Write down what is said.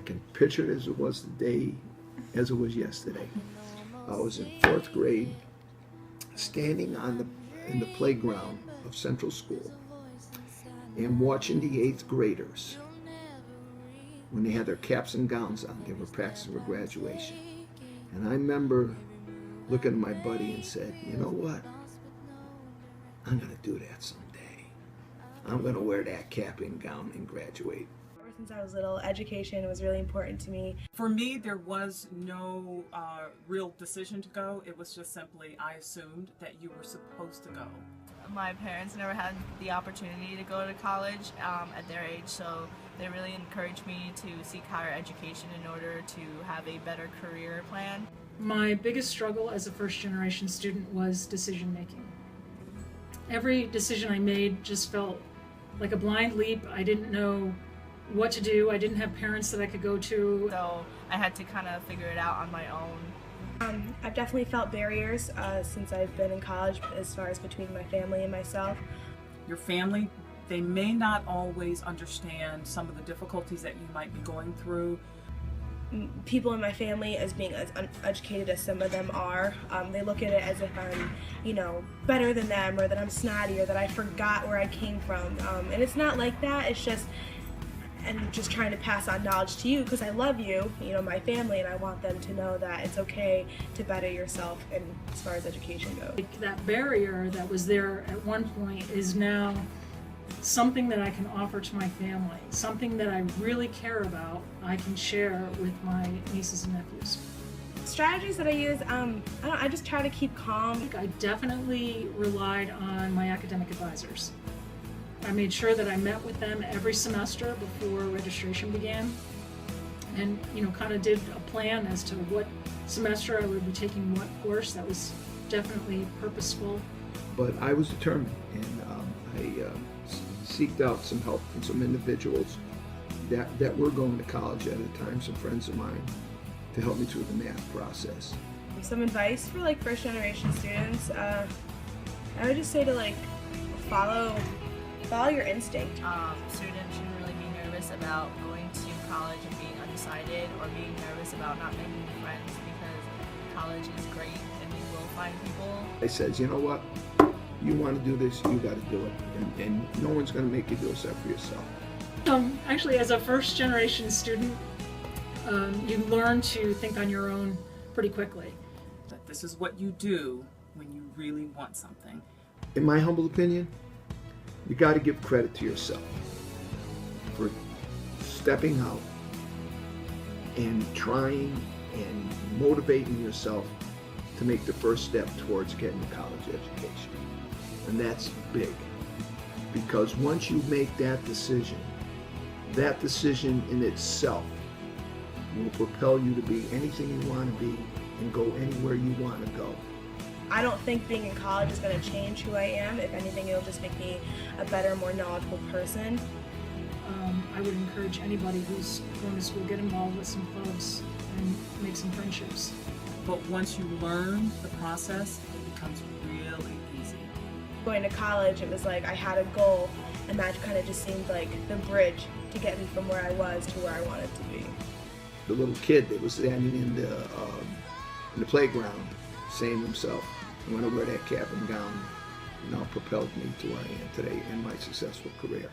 I can picture it as it was today, as it was yesterday. I was in 4th grade, standing in the playground of Central School and watching the 8th graders when they had their caps and gowns on. They were practicing for graduation. And I remember looking at my buddy and said, you know what? I'm going to do that someday. I'm going to wear that cap and gown and graduate. Ever since I was little, education was really important to me. For me, there was no real decision to go. It was just simply I assumed that you were supposed to go. My parents never had the opportunity to go to college at their age, so they really encouraged me to seek higher education in order to have a better career plan. My biggest struggle as a first-generation student was decision making. Every decision I made just felt like a blind leap. I didn't know what to do. I didn't have parents that I could go to. So I had to kind of figure it out on my own. I've definitely felt barriers since I've been in college as far as between my family and myself. Your family, they may not always understand some of the difficulties that you might be going through. People in my family, as being as uneducated as some of them are, they look at it as if I'm, better than them, or that I'm snotty, or that I forgot where I came from. And it's not like that. It's just, and just trying to pass on knowledge to you because I love you, my family, and I want them to know that it's okay to better yourself and as far as education goes. That barrier that was there at one point is now something that I can offer to my family, something that I really care about, I can share with my nieces and nephews. Strategies that I use, I just try to keep calm. I definitely relied on my academic advisors. I made sure that I met with them every semester before registration began, and kind of did a plan as to what semester I would be taking what course. That was definitely purposeful. But I was determined, and I seeked out some help from some individuals that were going to college at a time, some friends of mine, to help me through the math process. Some advice for first generation students, I would just say to follow your instinct. Students shouldn't really be nervous about going to college and being undecided, or being nervous about not making friends, because college is great and you will find people. I said, you know what? You want to do this, you got to do it. And no one's going to make you do it except for yourself. Actually, as a first generation student, you learn to think on your own pretty quickly. That this is what you do when you really want something. In my humble opinion, you got to give credit to yourself for stepping out and trying and motivating yourself to make the first step towards getting a college education. And that's big, because once you make that decision in itself will propel you to be anything you want to be and go anywhere you want to go. I don't think being in college is going to change who I am. If anything, it'll just make me a better, more knowledgeable person. I would encourage anybody who's going to school, get involved with some clubs and make some friendships. But once you learn the process, it becomes really easy. Going to college, it was like I had a goal, and that kind of just seemed like the bridge to get me from where I was to where I wanted to be. The little kid that was standing in the playground saying to himself, I want to wear that cap and gown, now propelled me to where I am today in my successful career.